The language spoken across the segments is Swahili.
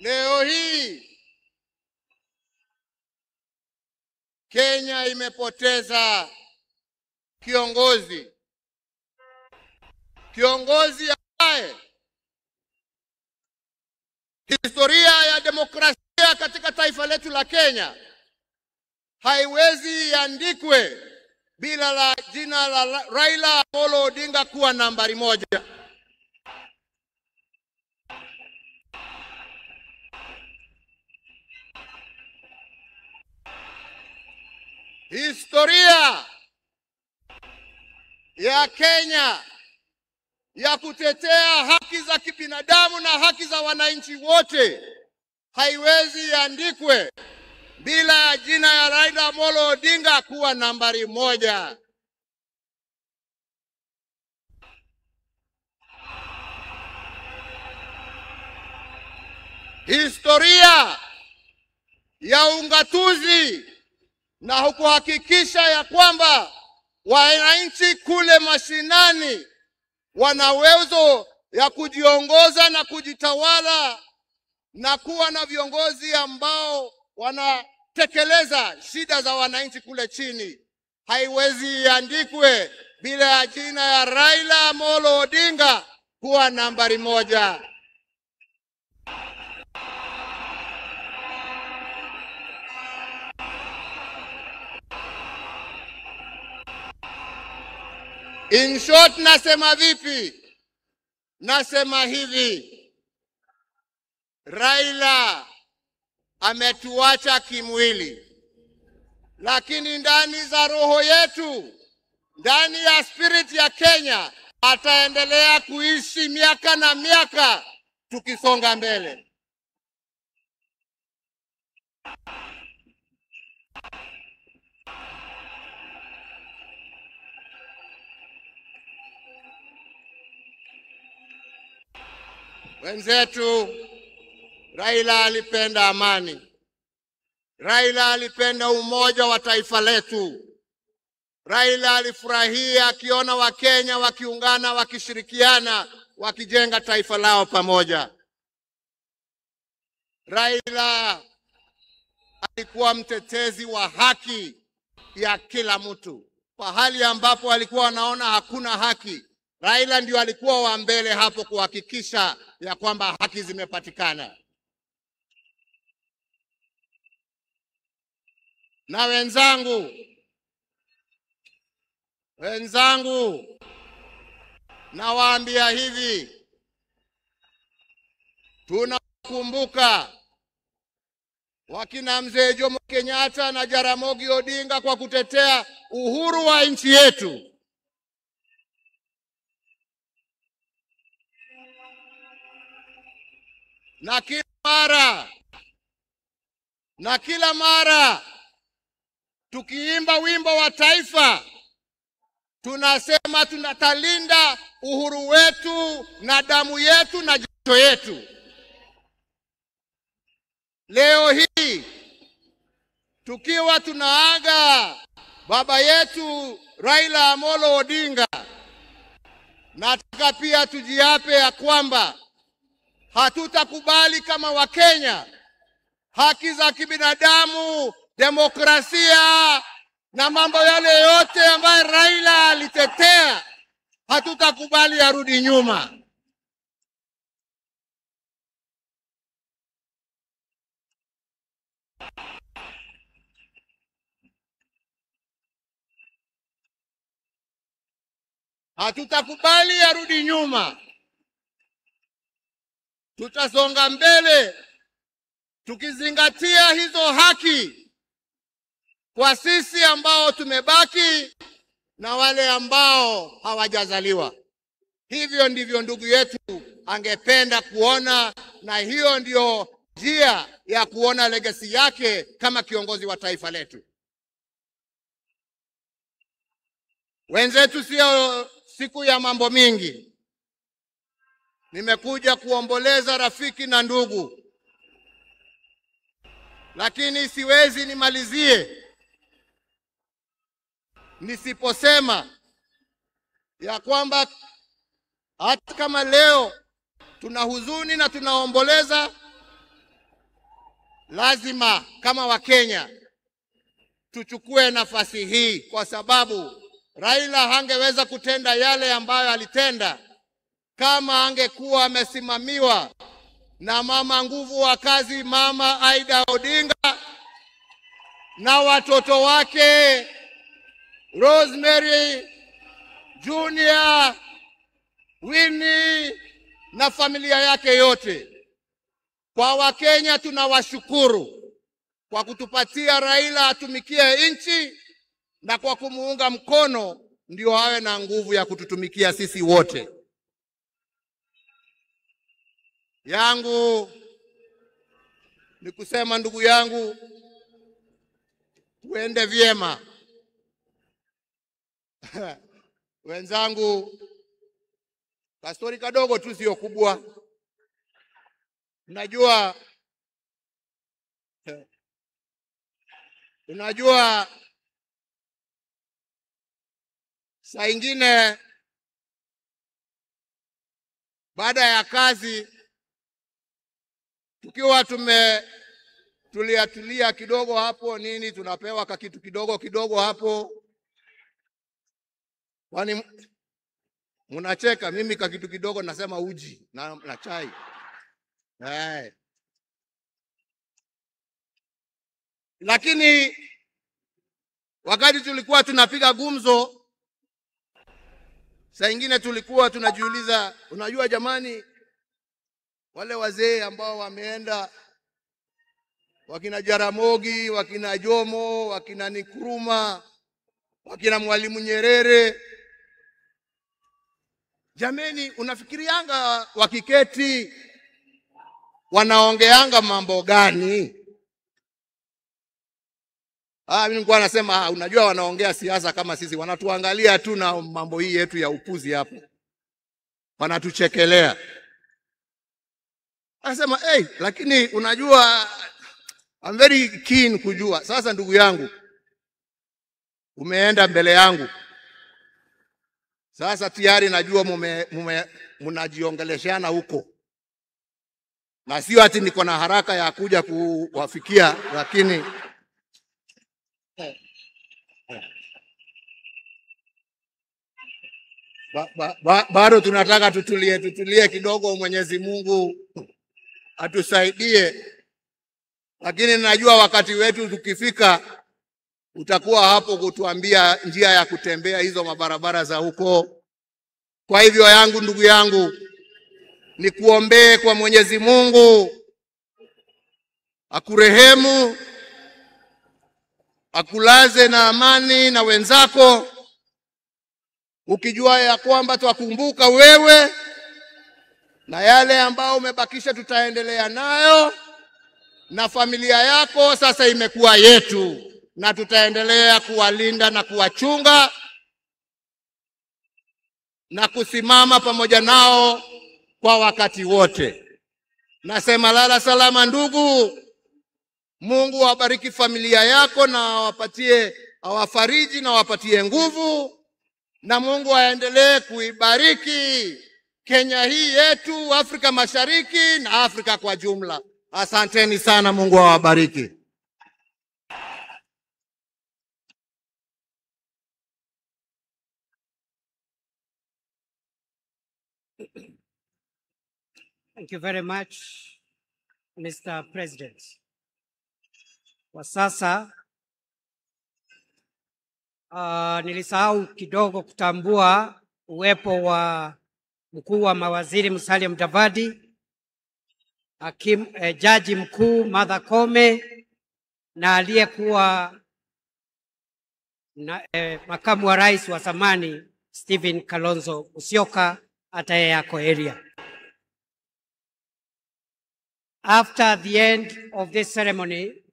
Leo hii Kenya imepoteza kiongozi ambaye historia ya demokrasia katika taifa letu la Kenya haiwezi iandikwe bila la jina la Raila Amolo Odinga kuwa nambari moja. Historia ya Kenya ya kutetea haki za kibinadamu na haki za wananchi wote haiwezi iandikwe bila ya jina ya Raila Amolo Odinga kuwa nambari moja. Historia ya ungatuzi na kuhakikisha ya kwamba wananchi kule mashinani wana uwezo ya kujiongoza na kujitawala na kuwa na viongozi ambao wanatekeleza shida za wananchi kule chini haiwezi iandikwe bila ya jina ya Raila Amolo Odinga kuwa nambari moja. In short, nasema vipi? Nasema hivi: Raila ametuacha kimwili, lakini ndani za roho yetu, ndani ya spirit ya Kenya, ataendelea kuishi miaka na miaka tukisonga mbele. Wenzetu, Raila alipenda amani. Raila alipenda umoja wa taifa letu. Raila alifurahia akiona Wakenya wakiungana, wakishirikiana, wakijenga taifa lao pamoja. Raila alikuwa mtetezi wa haki ya kila mtu. Pahali ambapo alikuwa anaona hakuna haki, Raila ndio alikuwa wa mbele hapo kuhakikisha ya kwamba haki zimepatikana. Na wenzangu, nawaambia hivi: tunakumbuka wakina Mzee Jomo Kenyatta na Jaramogi Odinga kwa kutetea uhuru wa nchi yetu. Na kila mara tukiimba wimbo wa taifa tunasema tunatalinda uhuru wetu na damu yetu na jasho yetu. Leo hii tukiwa tunaaga baba yetu Raila Amolo Odinga, nataka pia tujiape ya kwamba hatutakubali kama Wakenya haki za kibinadamu, demokrasia na mambo yale yote ambayo Raila alitetea, hatutakubali arudi nyuma. Hatutakubali arudi nyuma. Tutasonga mbele tukizingatia hizo haki kwa sisi ambao tumebaki na wale ambao hawajazaliwa. Hivyo ndivyo ndugu yetu angependa kuona, na hiyo ndio njia ya kuona legacy yake kama kiongozi wa taifa letu. Wenzetu, sio siku ya mambo mingi. Nimekuja kuomboleza rafiki na ndugu, lakini siwezi nimalizie nisiposema ya kwamba hata kama leo tuna huzuni na tunaomboleza, lazima kama Wakenya tuchukue nafasi hii, kwa sababu Raila hangeweza kutenda yale ambayo alitenda kama angekuwa amesimamiwa na mama nguvu wa kazi, Mama Aida Odinga, na watoto wake Rosemary, Junior, Winnie na familia yake yote. Kwa Wakenya tunawashukuru kwa kutupatia Raila atumikie nchi, na kwa kumuunga mkono ndio awe na nguvu ya kututumikia sisi wote. Yangu ni kusema, ndugu yangu, tuende vyema. Wenzangu, kastori kadogo tu, sio kubwa. Unajua saa ingine baada ya kazi tukiwa tulia kidogo hapo nini, tunapewa kitu kidogo hapo. Kwani mnacheka? Mimi kitu kidogo nasema uji na chai. Lakini wakati tulikuwa tunapiga gumzo, saa ingine tulikuwa tunajiuliza, unajua jamani, wale wazee ambao wameenda, wakina Jaramogi, wakina Jomo, wakina Nkrumah, wakina Mwalimu Nyerere, jameni, unafikirianga wakiketi wanaongeanga mambo gani? Mimi nilikuwa nasema unajua wanaongea siasa kama sisi, wanatuangalia tu na mambo hii yetu ya upuzi hapo, wanatuchekelea. Anasema lakini unajua I'm very keen kujua. Sasa ndugu yangu, umeenda mbele yangu, sasa tayari najua mnajiongeleshana huko, na sio ati niko na haraka ya kuja kuwafikia, lakini bado tunataka tutulie kidogo. Mwenyezi Mungu atusaidie, lakini najua wakati wetu tukifika utakuwa hapo kutuambia njia ya kutembea hizo mabarabara za huko. Kwa hivyo ndugu yangu, ni kuombee kwa Mwenyezi Mungu akurehemu, akulaze na amani na wenzako, ukijua ya kwamba twakumbuka wewe, na yale ambao umebakisha tutaendelea nayo, na familia yako sasa imekuwa yetu, na tutaendelea kuwalinda na kuwachunga na kusimama pamoja nao kwa wakati wote. Nasema lala salama ndugu. Mungu awabariki familia yako na awafariji na awapatie nguvu, na Mungu aendelee kuibariki Kenya hii yetu, Afrika Mashariki na Afrika kwa jumla. Asanteni sana, Mungu awabariki. Thank you very much, Mr. President. Kwa sasa nilisahau kidogo kutambua uwepo wa mkuu wa mawaziri Musalia Mudavadi, jaji mkuu Martha Koome, na aliyekuwa makamu wa rais wa zamani Stephen Kalonzo Musyoka, hata yeye yako area. After the end of this ceremony,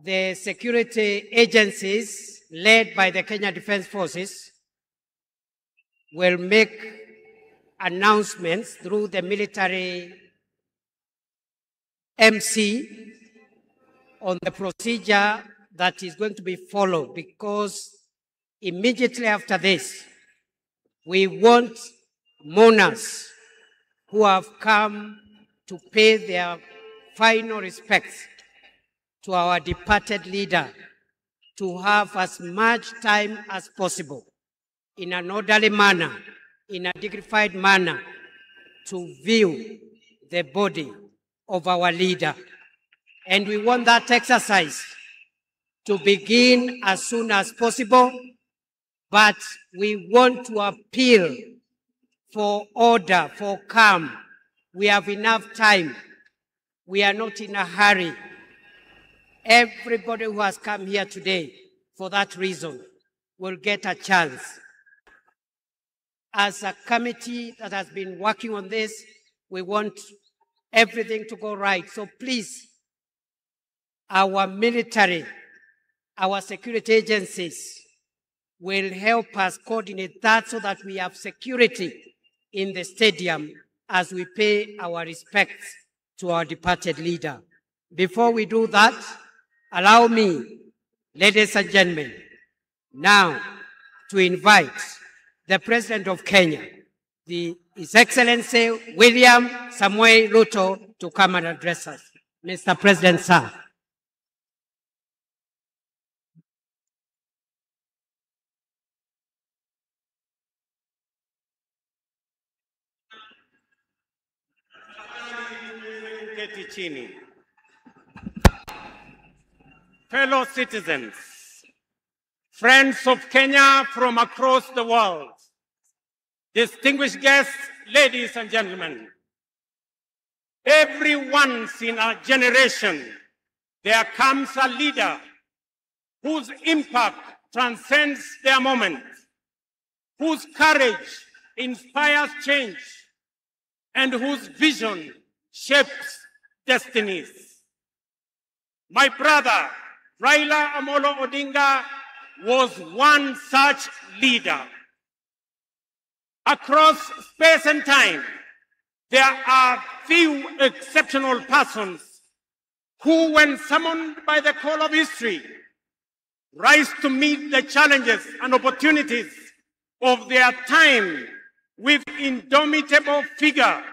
the security agencies led by the Kenya Defence Forces will make announcements through the military MC on the procedure that is going to be followed, because immediately after this, we want mourners who have come to pay their final respects to our departed leader to have as much time as possible in an orderly manner, in a dignified manner, to view the body of our leader. And we want that exercise to begin as soon as possible, but we want to appeal for order, for calm. We have enough time. We are not in a hurry. Everybody who has come here today for that reason will get a chance. As a committee that has been working on this, we want everything to go right. So please, our military, our security agencies will help us coordinate that so that we have security in the stadium as we pay our respects to our departed leader. Before we do that, allow me, ladies and gentlemen, now to invite the President of Kenya, His Excellency William Samoei Ruto, to come and address us. Mr. President, sir. Fellow citizens, friends of Kenya from across the world, distinguished guests, ladies and gentlemen, every once in a generation, there comes a leader whose impact transcends their moment, whose courage inspires change, and whose vision shapes destinies. My brother, Raila Amolo Odinga, was one such leader. Across space and time, there are few exceptional persons who, when summoned by the call of history, rise to meet the challenges and opportunities of their time with indomitable vigor,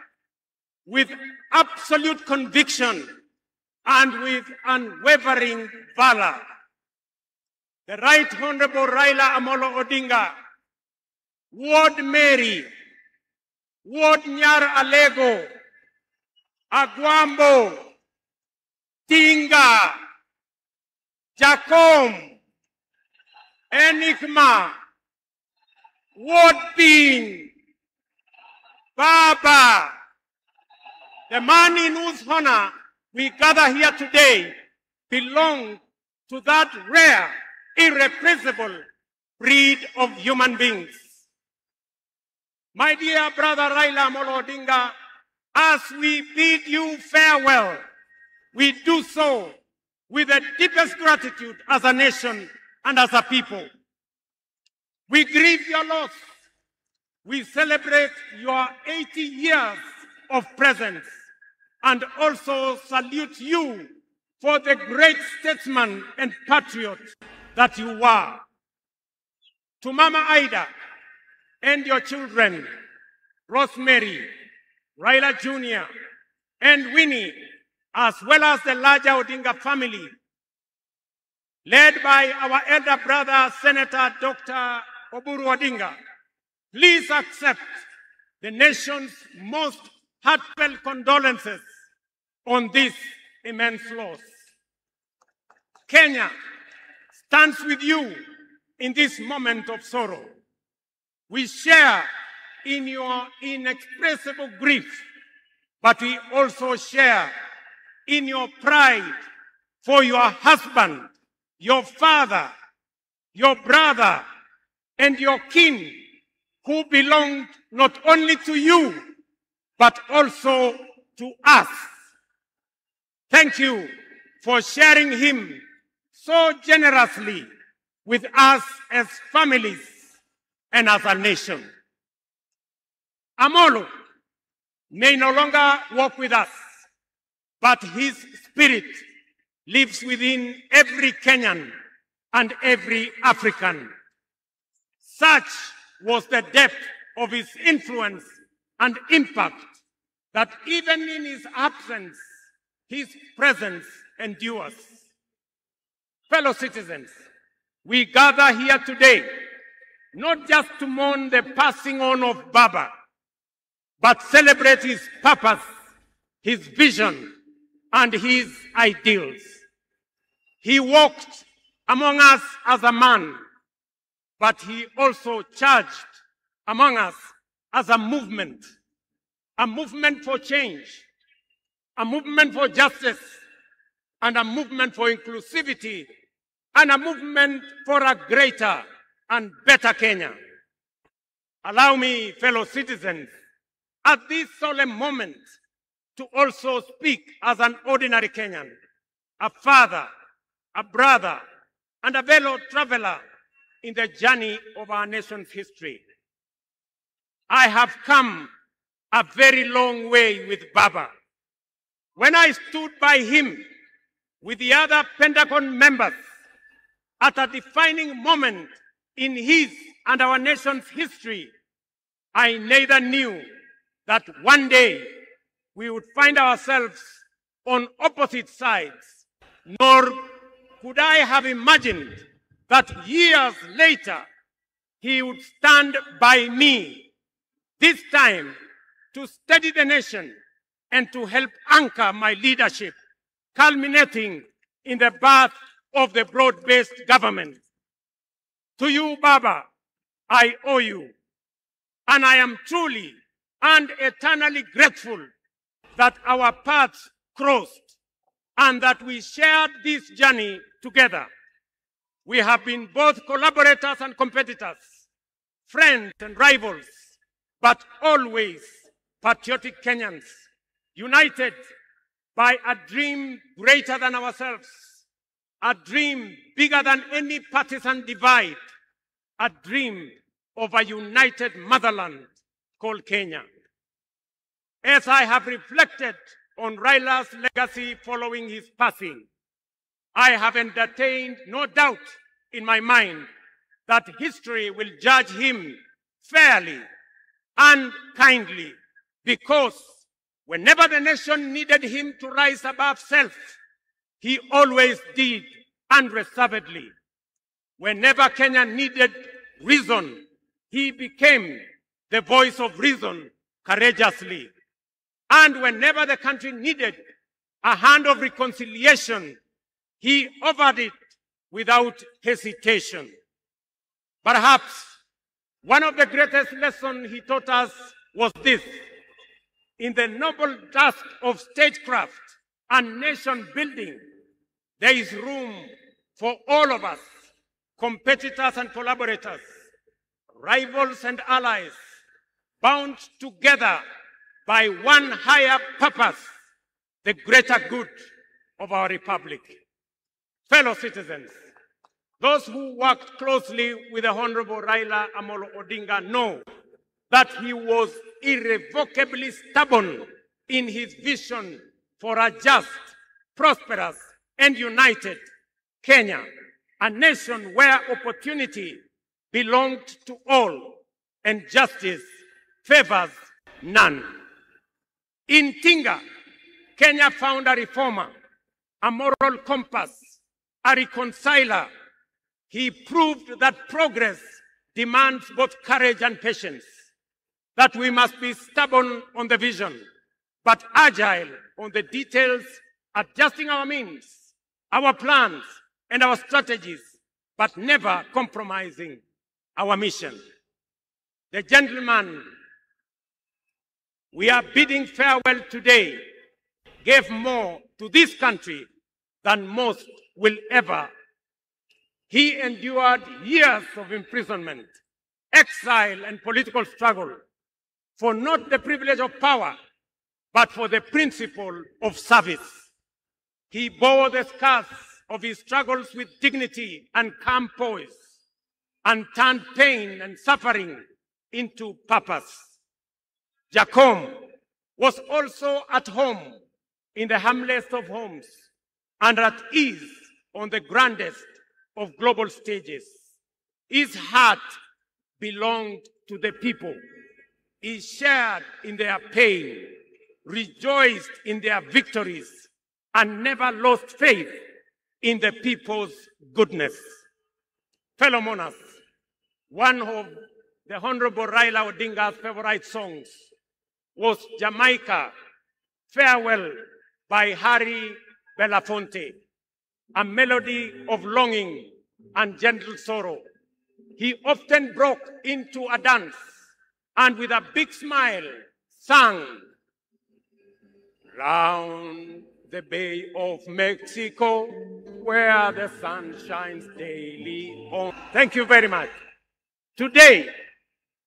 with absolute conviction, and with unwavering valor. The Right Honorable Raila Amolo Odinga, Ward Mary, Ward Nyar Alego, Agwambo, Tinga, Jacom, Enigma, Ward Bean, Baba, the man in whose honor we gather here today, belong to that rare, irrepressible breed of human beings. My dear brother Raila Amolo Odinga, as we bid you farewell, we do so with the deepest gratitude as a nation and as a people. We grieve your loss. We celebrate your 80 years of presence and also salute you for the great statesman and patriot that you were. To Mama Ida and your children, Rosemary, Raila Jr., and Winnie, as well as the larger Odinga family, led by our elder brother, Senator Dr. Oburu Odinga, please accept the nation's most heartfelt condolences on this immense loss. Kenya stands with you in this moment of sorrow. We share in your inexpressible grief, but we also share in your pride for your husband, your father, your brother, and your kin, who belonged not only to you, but also to us. Thank you for sharing him so generously with us as families and as a nation. Amolo may no longer walk with us, but his spirit lives within every Kenyan and every African. Such was the depth of his influence and impact that even in his absence, his presence endures. Fellow citizens, we gather here today not just to mourn the passing on of Baba, but celebrate his purpose, his vision, and his ideals. He walked among us as a man, but he also charged among us as a movement for change, a movement for justice, and a movement for inclusivity, and a movement for a greater and better Kenya. Allow me, fellow citizens, at this solemn moment, to also speak as an ordinary Kenyan, a father, a brother, and a fellow traveler in the journey of our nation's history. I have come a very long way with Baba. When I stood by him with the other Pentagon members at a defining moment in his and our nation's history, I neither knew that one day we would find ourselves on opposite sides, nor could I have imagined that years later he would stand by me, this time to steady the nation and to help anchor my leadership, culminating in the birth of the broad-based government. To you, Baba, I owe you, and I am truly and eternally grateful that our paths crossed and that we shared this journey together. We have been both collaborators and competitors, friends and rivals, but always patriotic Kenyans, united by a dream greater than ourselves, a dream bigger than any partisan divide, a dream of a united motherland called Kenya. As I have reflected on Raila's legacy following his passing, I have entertained no doubt in my mind that history will judge him fairly and kindly, because whenever the nation needed him to rise above self, he always did unreservedly. Whenever Kenya needed reason, he became the voice of reason courageously. And whenever the country needed a hand of reconciliation, he offered it without hesitation. Perhaps one of the greatest lessons he taught us was this: in the noble task of statecraft and nation building, there is room for all of us, competitors and collaborators, rivals and allies, bound together by one higher purpose, the greater good of our republic. Fellow citizens, those who worked closely with the Honorable Raila Amolo Odinga know that he was irrevocably stubborn in his vision for a just, prosperous, and united Kenya, a nation where opportunity belonged to all and justice favors none. In Tinga, Kenya found a reformer, a moral compass, a reconciler. He proved that progress demands both courage and patience, that we must be stubborn on the vision, but agile on the details, adjusting our means, our plans, and our strategies, but never compromising our mission. The gentleman we are bidding farewell today gave more to this country than most will ever. He endured years of imprisonment, exile, and political struggle for not the privilege of power, but for the principle of service. He bore the scars of his struggles with dignity and calm poise, and turned pain and suffering into purpose. Jacom was also at home in the humblest of homes and at ease on the grandest of global stages. His heart belonged to the people. He shared in their pain, rejoiced in their victories, and never lost faith in the people's goodness. Fellow monarchs, one of the Honorable Raila Odinga's favorite songs was Jamaica, Farewell by Harry Belafonte, a melody of longing and gentle sorrow. He often broke into a dance and with a big smile sang, round the Bay of Mexico, where the sun shines daily on. Thank you very much. Today,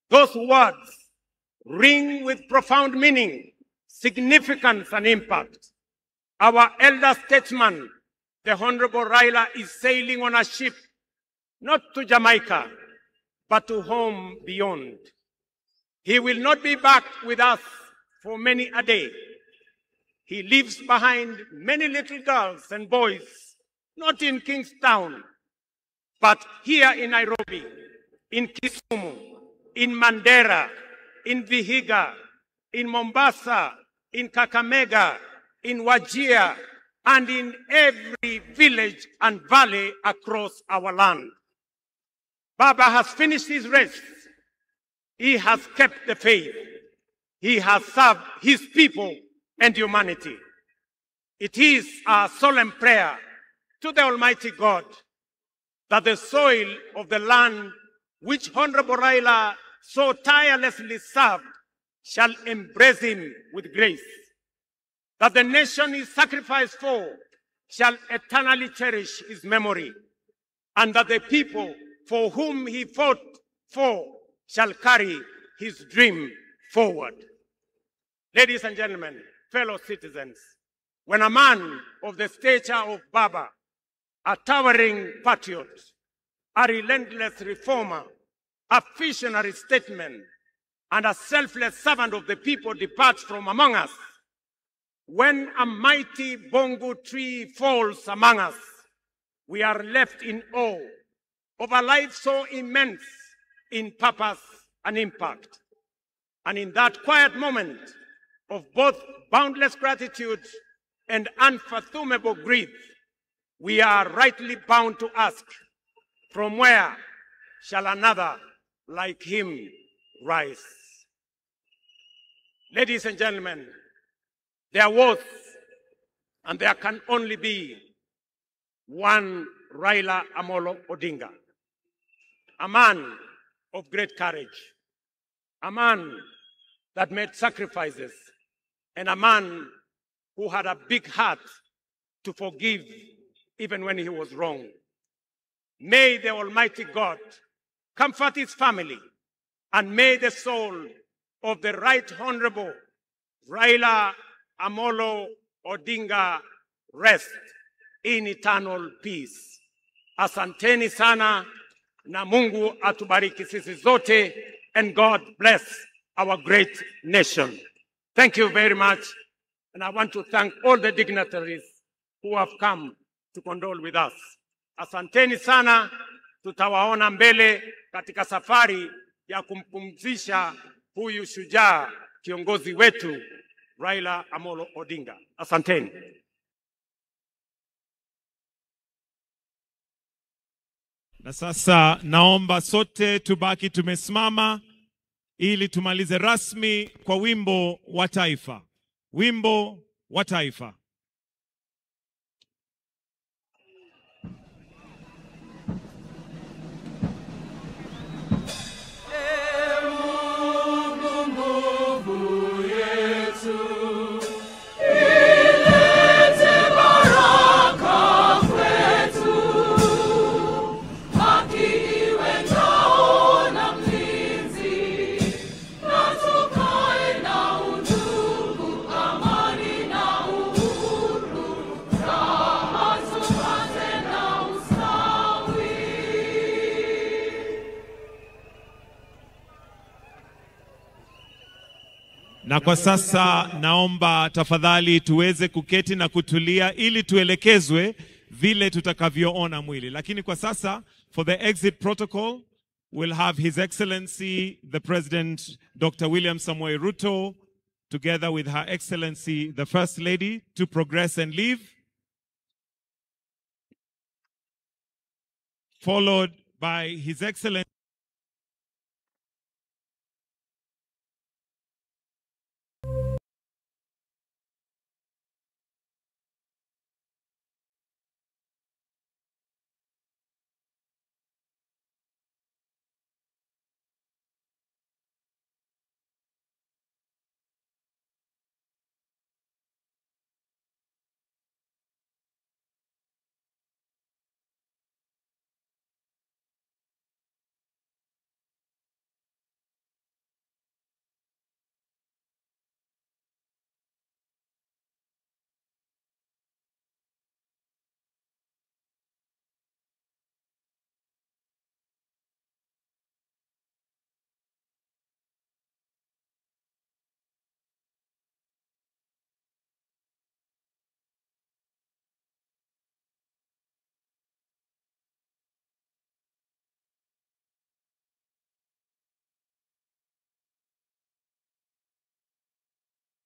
those words ring with profound meaning, significance, and impact. Our elder statesman, the Honorable Raila, is sailing on a ship, not to Jamaica, but to home beyond. He will not be back with us for many a day. He leaves behind many little girls and boys, not in Kingstown, but here in Nairobi, in Kisumu, in Mandera, in Vihiga, in Mombasa, in Kakamega, in Wajir, and in every village and valley across our land. Baba has finished his race. He has kept the faith. He has served his people and humanity. It is our solemn prayer to the Almighty God that the soil of the land which Honorable Raila so tirelessly served shall embrace him with grace, that the nation he sacrificed for shall eternally cherish his memory, and that the people for whom he fought for shall carry his dream forward. Ladies and gentlemen, fellow citizens, when a man of the stature of Baba, a towering patriot, a relentless reformer, a visionary statesman, and a selfless servant of the people departs from among us, when a mighty bongo tree falls among us, we are left in awe of a life so immense in purpose and impact. And in that quiet moment of both boundless gratitude and unfathomable grief, we are rightly bound to ask, from where shall another like him rise? Ladies and gentlemen, there was and there can only be one Raila Amolo Odinga, a man of great courage, a man that made sacrifices, and a man who had a big heart to forgive even when he was wrong. May the Almighty God comfort his family, and may the soul of the Right Honorable Raila Amolo Odinga rest in eternal peace. Asanteni sana, na Mungu atubariki sisi zote, and God bless our great nation. Thank you very much, and I want to thank all the dignitaries who have come to condole with us. Asanteni sana, tutawaona mbele katika safari ya kumpumzisha huyu shujaa kiongozi wetu Raila Amolo Odinga. Asanteni. Na sasa naomba sote tubaki tumesimama ili tumalize rasmi kwa wimbo wa taifa. Wimbo wa taifa. Na kwa sasa naomba tafadhali tuweze kuketi na kutulia ili tuelekezwe vile tutakavyoona mwili. Lakini kwa sasa, for the exit protocol, we'll have His Excellency the President Dr. William Samoei Ruto together with Her Excellency the First Lady to progress and leave. followed by His Excellency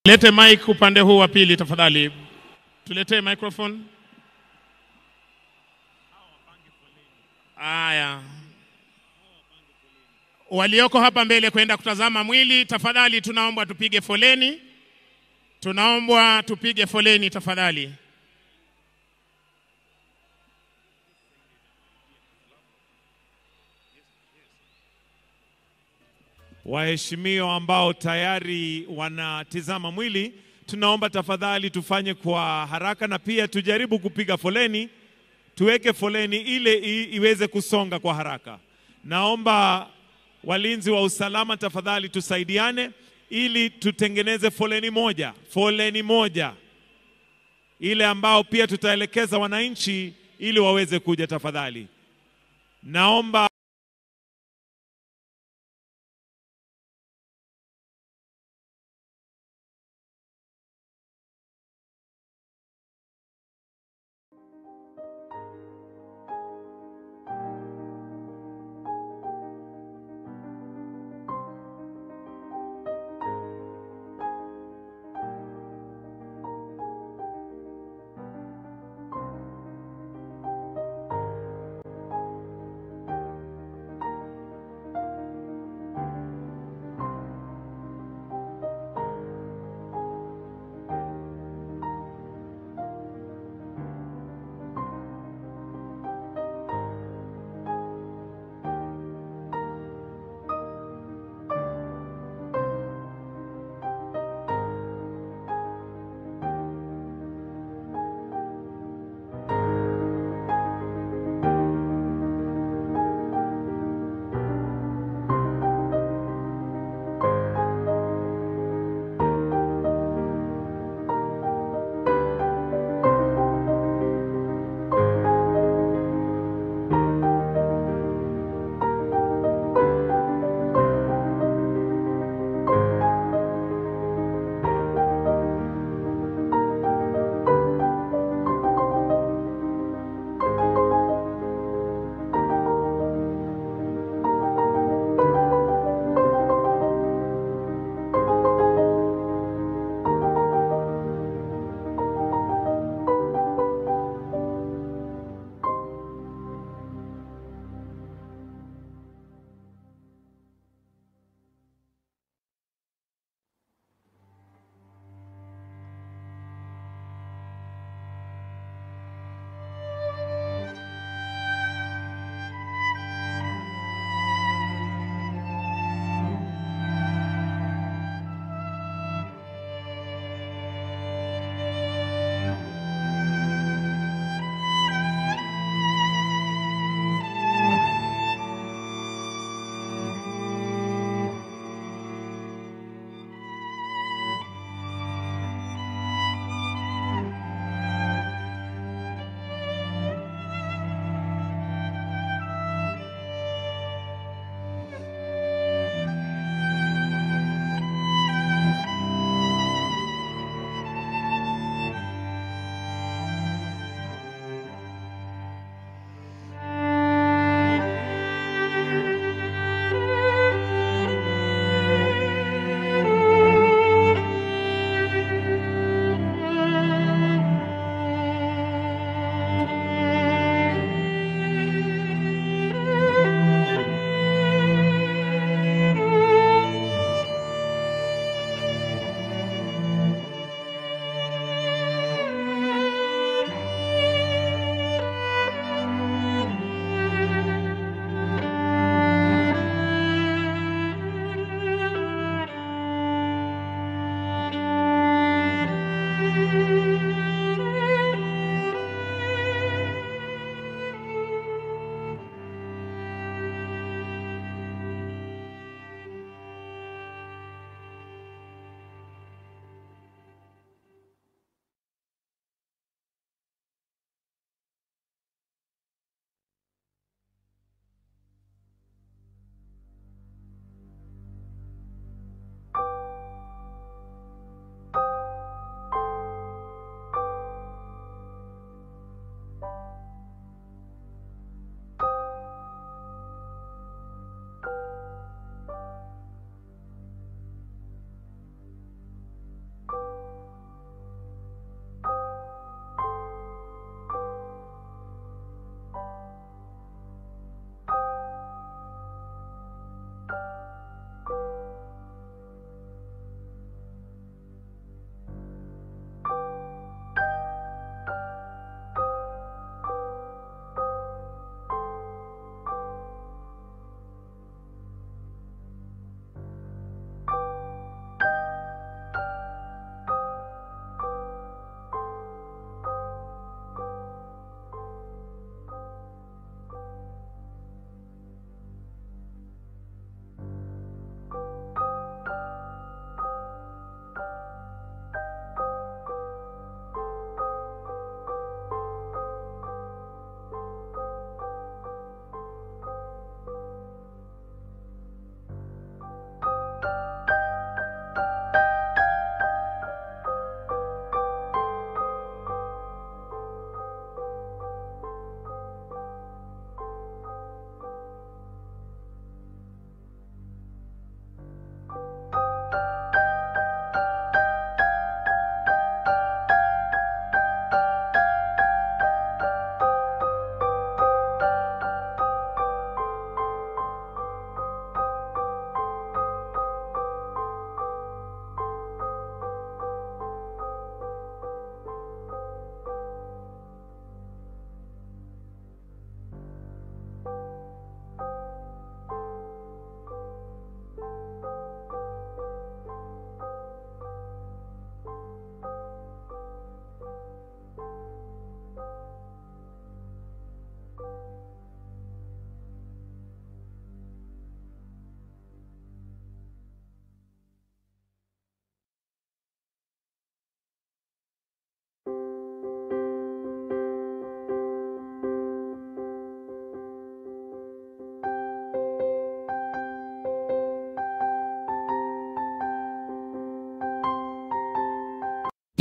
Lete mic upande huu wa pili tafadhali. Tuletee microphone. Aya. Walioko hapa mbele kwenda kutazama mwili, tafadhali tunaomba tupige foleni. Tunaomba tupige foleni tafadhali. waheshimiwa ambao tayari wanatizama mwili, tunaomba tafadhali tufanye kwa haraka na pia tujaribu kupiga foleni, tuweke foleni ile iweze kusonga kwa haraka. Naomba walinzi wa usalama tafadhali tusaidiane ili tutengeneze foleni moja ile ambao pia tutaelekeza wananchi ili waweze kuja tafadhali. Naomba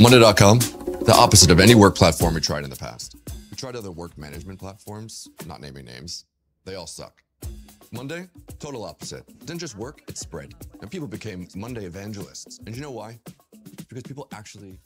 Monday.com, the opposite of any work platform we tried in the past. We tried other work management platforms, not naming names. They all suck. Monday, total opposite. It didn't just work, it spread. And people became Monday evangelists. And you know why? Because people actually